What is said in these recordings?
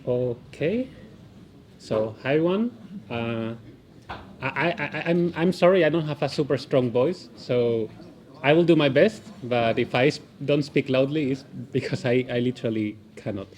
Okay. So hi everyone. I'm sorry I don't have a super strong voice, so I will do my best. But if don't speak loudly, it's because I literally cannot.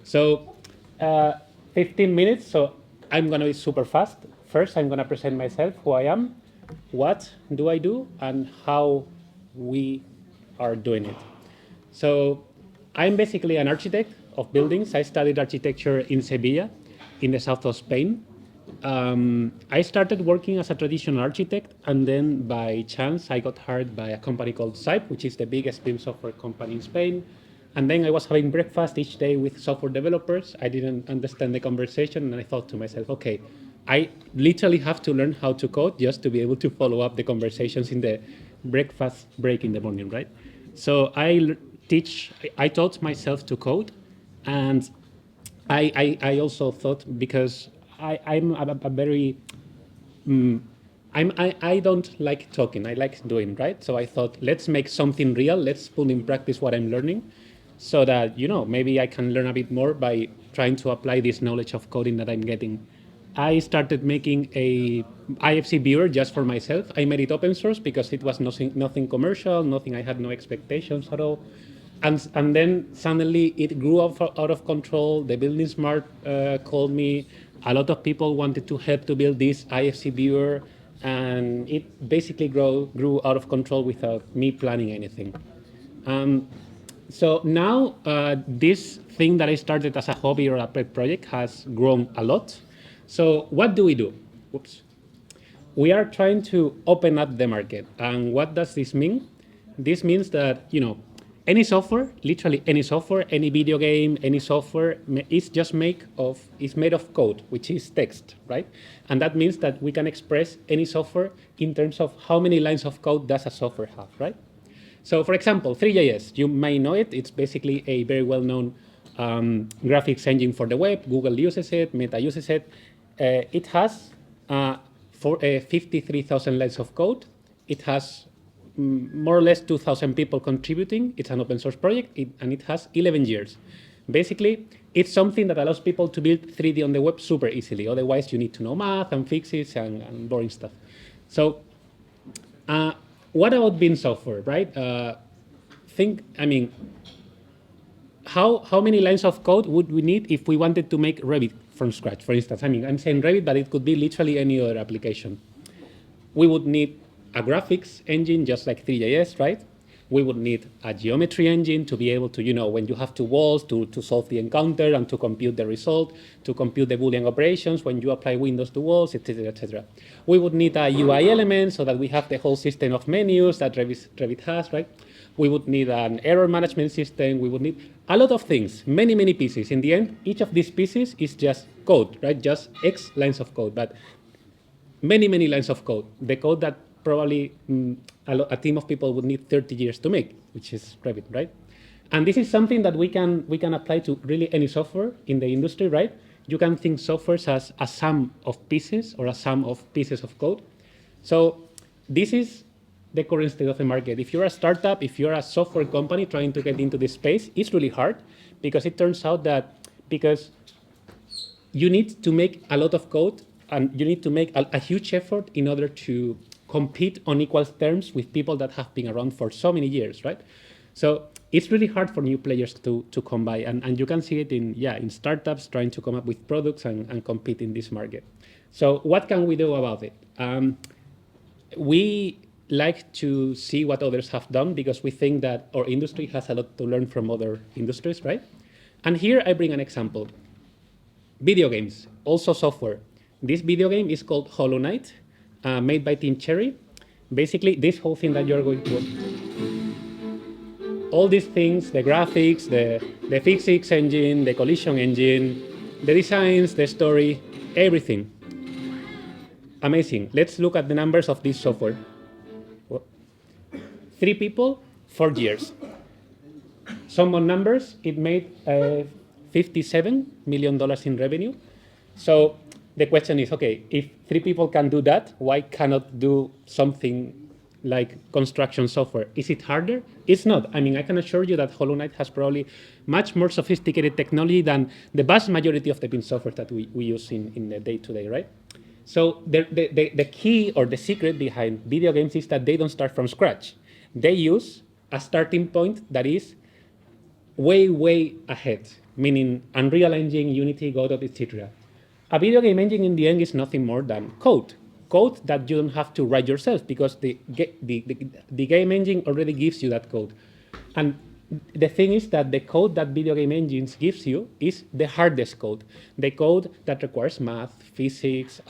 So, uh, 15 minutes. So I'm gonna be super fast. First, I'm gonna present myself, who I am, what do I do, and how we are doing it. So I'm basically an architect of buildings. I studied architecture in Sevilla, in the south of Spain. I started working as a traditional architect, and then by chance, I got hired by a company called Sype, which is the biggest BIM software company in Spain. And then I was having breakfast each day with software developers. I didn't understand the conversation, and I thought to myself, okay, I literally have to learn how to code just to be able to follow up the conversations in the breakfast break in the morning, right? So I taught myself to code, and I also thought because I'm a very I don't like talking. I like doing, right? So I thought, let's make something real. Let's put in practice what I'm learning, so that maybe I can learn a bit more by trying to apply this knowledge of coding that I'm getting. I started making a IFC viewer just for myself. I made it open source because it was nothing commercial, nothing. I had no expectations at all. And then suddenly it grew out of control. The Building Smart called me. A lot of people wanted to help to build this IFC viewer, and it basically grew out of control without me planning anything. Um, so now this thing that I started as a hobby or a pet project has grown a lot. So what do we do? Whoops. We are trying to open up the market. And what does this mean? This means that, any software, literally any software, any video game, any software is made of code, which is text, right? And that means that we can express any software in terms of how many lines of code does a software have, right? So for example, 3JS, you may know it. It's basically a very well-known graphics engine for the web. Google uses it, Meta uses it. It has 53,000 lines of code. It has more or less 2,000 people contributing. It's an open source project, and it has 11 years. Basically, it's something that allows people to build 3D on the web super easily. Otherwise, you need to know math and physics and boring stuff. So what about BIM software, right? How many lines of code would we need if we wanted to make Revit from scratch, for instance? I'm saying Revit, but it could be literally any other application. We would need a graphics engine, just like 3JS, right? We would need a geometry engine to be able to, when you have two walls, to solve the encounter and to compute the result, to compute the Boolean operations when you apply windows to walls, etc., etc. We would need a UI element so that we have the whole system of menus that Revit has, right? We would need an error management system. We would need a lot of things, many, many pieces. In the end, each of these pieces is just code, right? Just X lines of code, but many, many lines of code. The code that probably a team of people would need 30 years to make, which is Revit, right? And this is something that we can apply to really any software in the industry, right? You can think software as a sum of pieces or a sum of pieces of code. So this is the current state of the market. If you're a startup, if you're a software company trying to get into this space, it's really hard because it turns out that because you need to make a lot of code and you need to make a huge effort in order to compete on equal terms with people that have been around for so many years, right? So it's really hard for new players to come by, and you can see it in startups trying to come up with products and compete in this market. So what can we do about it? We like to see what others have done because we think that our industry has a lot to learn from other industries, right? And here I bring an example. Video games, also software. This video game is called Hollow Knight, made by Team Cherry. Basically, this whole thing that you're going to, all these things, the graphics, the physics engine, the collision engine, the designs, the story, everything. Amazing. Let's look at the numbers of this software. 3 people, 4 years. Some more numbers, it made $57 million in revenue. So the question is, okay, if 3 people can do that, why cannot do something like construction software. Is it harder? It's not. I mean, I can assure you that Hollow Knight has probably much more sophisticated technology than the vast majority of the BIM software that we use in the day-to-day, right? So the key or the secret behind video games is that they don't start from scratch. They use a starting point that is way ahead, meaning Unreal Engine, Unity, Godot, etc. A video game engine in the end is nothing more than code that you don't have to write yourself because the game engine already gives you that code. And the thing is that the code that video game engines gives you is the hardest code, the code that requires math, physics,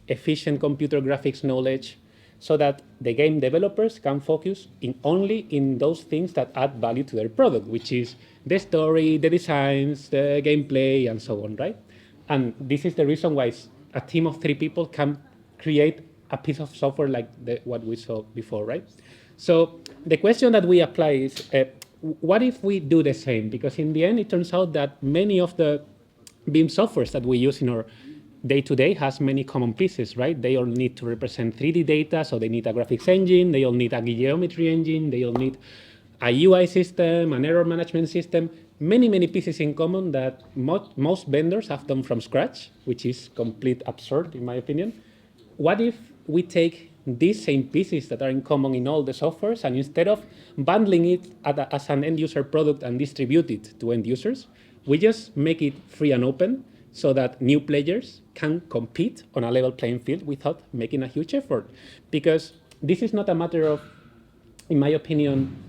efficient computer graphics knowledge, so that the game developers can focus only in those things that add value to their product, which is the story, the designs, the gameplay, and so on, right? And this is the reason why a team of 3 people can create a piece of software like what we saw before, right? So the question that we apply is, what if we do the same? Because in the end, it turns out that many of the BIM softwares that we use in our day-to-day has many common pieces, right? They all need to represent 3D data, so they need a graphics engine, they all need a geometry engine, they all need a UI system, an error management system, many pieces in common that most vendors have done from scratch, which is complete absurd in my opinion. What if we take these same pieces that are in common in all the softwares, and instead of bundling it as an end user product and distribute it to end users, we just make it free and open so that new players can compete on a level playing field without making a huge effort. Because this is not a matter of, in my opinion,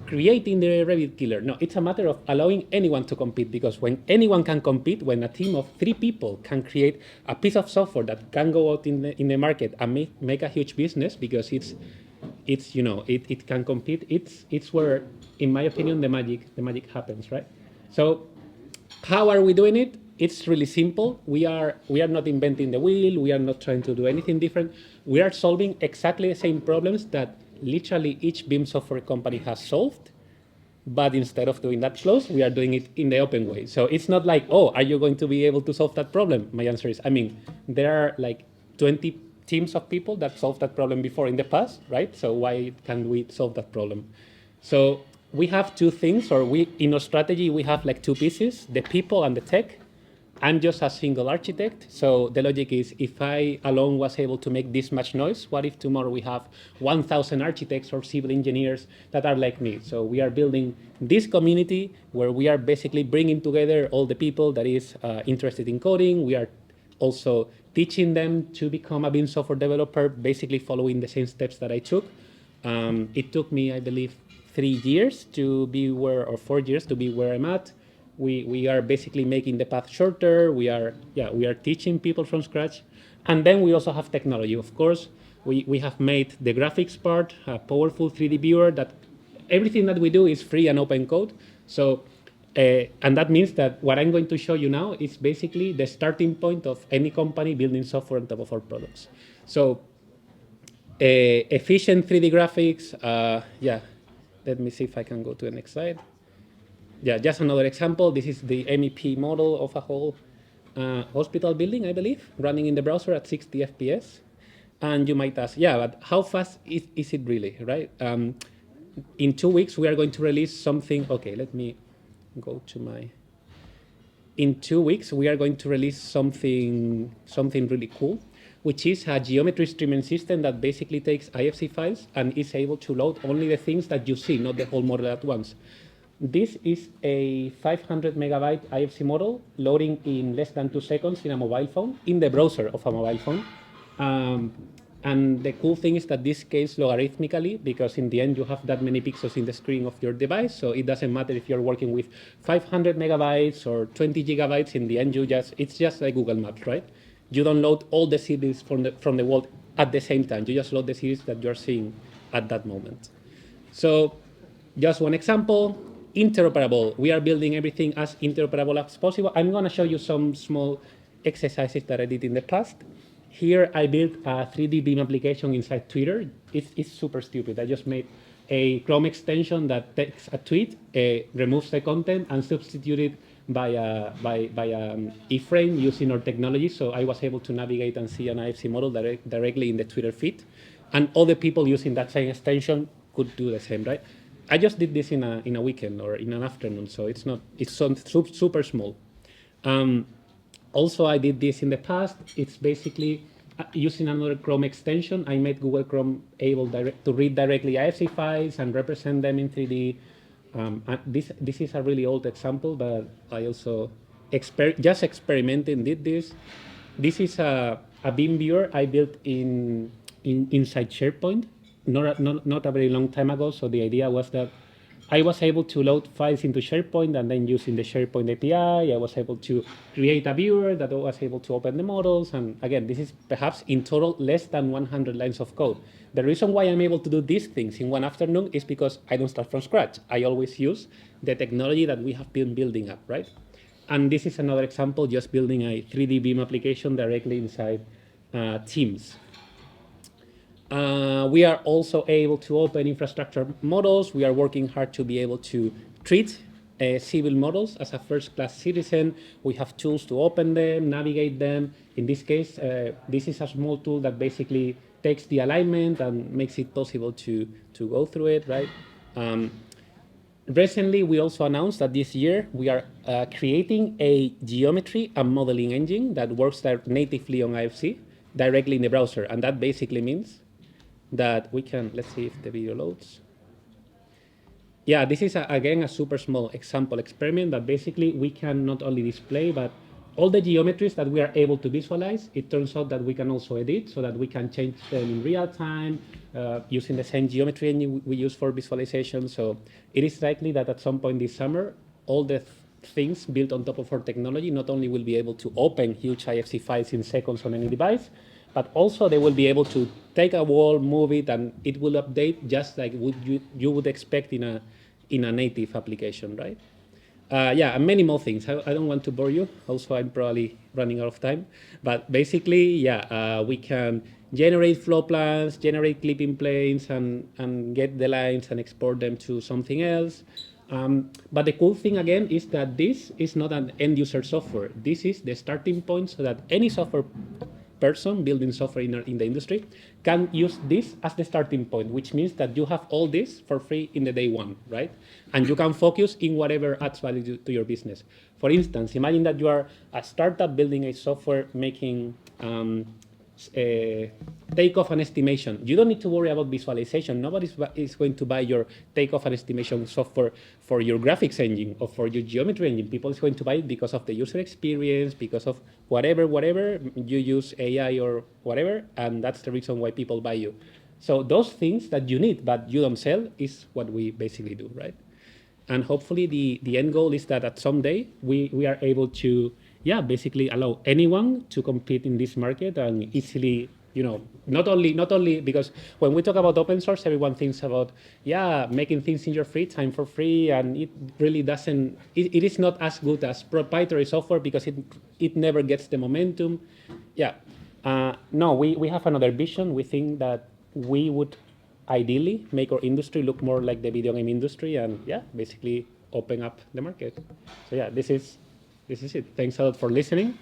creating the Revit killer. No, it's a matter of allowing anyone to compete, because when anyone can compete, when a team of 3 people can create a piece of software that can go out in the market and make a huge business because it can compete, it's where, in my opinion, the magic happens, right? So how are we doing it? It's really simple. We are not inventing the wheel. We are not trying to do anything different. We are solving exactly the same problems that literally each BIM software company has solved, but instead of doing that close, we are doing it in the open way. So it's not like, oh, are you going to be able to solve that problem? My answer is, I mean, there are like 20 teams of people that solved that problem before in the past, right? So why can't we solve that problem? So we have 2 things, or in our strategy, we have like 2 pieces, the people and the tech. I'm just a single architect, so the logic is, if I alone was able to make this much noise, what if tomorrow we have 1,000 architects or civil engineers that are like me? So we are building this community where we are basically bringing together all the people that is interested in coding. We are also teaching them to become a BIM software developer, basically following the same steps that I took. It took me, I believe, 3 years to be where, or 4 years to be where I'm at. We are basically making the path shorter. We are teaching people from scratch. And then we also have technology. Of course, we have made the graphics part a powerful 3D viewer that everything that we do is free and open code. So, and that means that what I'm going to show you now is basically the starting point of any company building software on top of our products. So, efficient 3D graphics, let me see if I can go to the next slide. Yeah, just another example. This is the MEP model of a whole hospital building, I believe, running in the browser at 60 FPS. And you might ask, yeah, but how fast is it really, right? In 2 weeks, we are going to release something. Okay, let me go to my. In 2 weeks, we are going to release something really cool, which is a geometry streaming system that basically takes IFC files and is able to load only the things that you see, not the whole model at once. This is a 500 megabyte IFC model loading in less than 2 seconds in a mobile phone, in the browser of a mobile phone. And the cool thing is that this scales logarithmically, because in the end you have that many pixels in the screen of your device, so it doesn't matter if you're working with 500 megabytes or 20 gigabytes. In the end, it's just like Google Maps, right? You don't load all the cities from the world at the same time. You just load the cities that you're seeing at that moment. So just one example. Interoperable. We are building everything as interoperable as possible. I'm going to show you some small exercises that I did in the past. Here I built a 3D BIM application inside Twitter. It's super stupid. I just made a Chrome extension that takes a tweet, removes the content, and substitutes it by an iframe using our technology. So I was able to navigate and see an IFC model directly in the Twitter feed. and other people using that same extension could do the same, right? I just did this in a weekend or in an afternoon, so it's super small. Also, I did this in the past. It's basically using another Chrome extension. I made Google Chrome able to read directly IFC files and represent them in 3D. This is a really old example, but I also just experimenting did this. This is a beam viewer I built inside SharePoint, not a very long time ago. So the idea was that I was able to load files into SharePoint, and then using the SharePoint API, I was able to create a viewer that was able to open the models. And again, this is perhaps in total less than 100 lines of code. The reason why I'm able to do these things in one afternoon is because I don't start from scratch. I always use the technology that we have been building up, right? And this is another example, just building a 3D beam application directly inside Teams. We are also able to open infrastructure models. We are working hard to be able to treat civil models as a first-class citizen. We have tools to open them, navigate them. In this case, this is a small tool that basically takes the alignment and makes it possible to go through it, right? Recently, we also announced that this year we are creating a geometry and modeling engine that works natively on IFC directly in the browser. And that basically means that we can, let's see if the video loads. Yeah, this is, again, a super small example experiment that basically we can not only display, but all the geometries that we are able to visualize, it turns out that we can also edit so that we can change them in real time using the same geometry engine we use for visualization. So it is likely that at some point this summer, all the things built on top of our technology not only will be able to open huge IFC files in seconds on any device, but also they will be able to take a wall, move it, and it will update just like you would expect in a native application, right? Yeah, and many more things. I don't want to bore you. Also, I'm probably running out of time. But basically, yeah, we can generate flow plans, generate clipping planes, and get the lines and export them to something else. But the cool thing, again, is that this is not an end-user software. This is the starting point so that any software person building software in the industry can use this as the starting point, which means that you have all this for free in the day one, right? And you can focus in whatever adds value to your business. For instance, imagine that you are a startup building a software making takeoff and estimation. You don't need to worry about visualization. Nobody is going to buy your takeoff and estimation software for your graphics engine or for your geometry engine. People is going to buy it because of the user experience, because of whatever you use AI or whatever, and that's the reason why people buy you. So those things that you need but you don't sell is what we basically do, right? And hopefully the end goal is that at some day we are able to, yeah, basically allow anyone to compete in this market and easily, not only because when we talk about open source, everyone thinks about, yeah, making things in your free time for free, and it really doesn't, it is not as good as proprietary software because it never gets the momentum. Yeah, no, we have another vision. We think that we would ideally make our industry look more like the video game industry and, yeah, basically open up the market. So yeah, this is it. Thanks a lot for listening.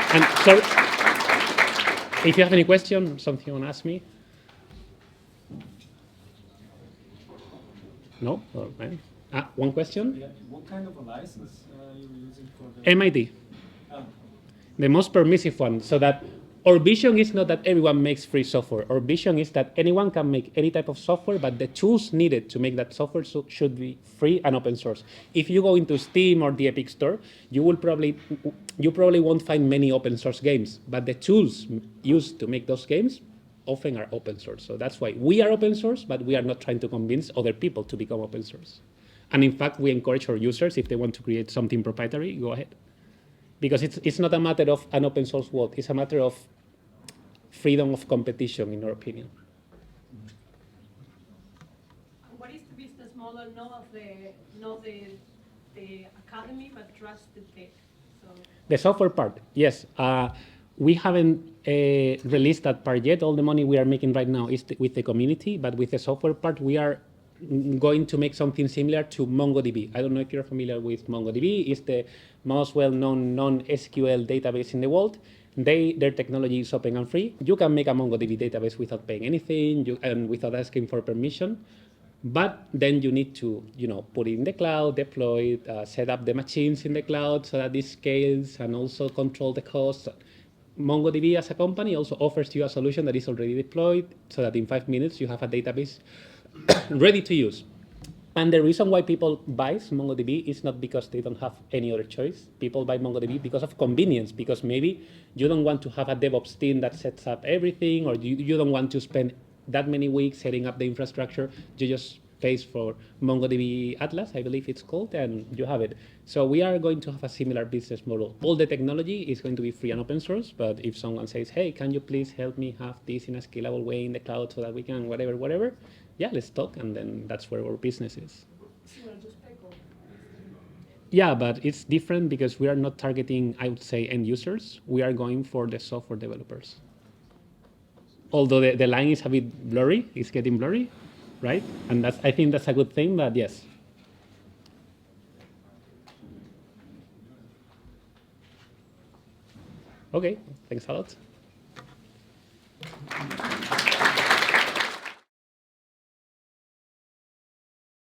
And so, if you have any question, something you want to ask me? No? Oh, man. One question? Yeah. What kind of a license are you using for the... MIT. The most permissive one, so that our vision is not that everyone makes free software. Our vision is that anyone can make any type of software, but the tools needed to make that software should be free and open source. If you go into Steam or the Epic Store, you probably won't find many open source games, but the tools used to make those games often are open source. So that's why we are open source, but we are not trying to convince other people to become open source. And in fact, we encourage our users, if they want to create something proprietary, go ahead. Because it's not a matter of an open source world, it's a matter of freedom of competition, in our opinion. What is the business model, not the academy, but trust the tech? So the software part, yes. We haven't released that part yet. All the money we are making right now is with the community, but with the software part, we are going to make something similar to MongoDB. I don't know if you're familiar with MongoDB. It's the most well-known non-SQL database in the world. Their technology is open and free. You can make a MongoDB database without paying anything and without asking for permission. But then you need to, put it in the cloud, deploy it, set up the machines in the cloud so that it scales, and also control the costs. MongoDB as a company also offers you a solution that is already deployed so that in 5 minutes you have a database ready to use. And the reason why people buy MongoDB is not because they don't have any other choice. People buy MongoDB because of convenience, because maybe you don't want to have a DevOps team that sets up everything, or you don't want to spend that many weeks setting up the infrastructure. You just pay for MongoDB Atlas, I believe it's called, and you have it. So we are going to have a similar business model. All the technology is going to be free and open source, but if someone says, hey, can you please help me have this in a scalable way in the cloud so that we can whatever, yeah, let's talk, and then that's where our business is. Yeah, but it's different because we are not targeting, I would say, end users. We are going for the software developers. Although the line is a bit blurry, it's getting blurry, right? And I think that's a good thing, but yes. Okay, thanks a lot.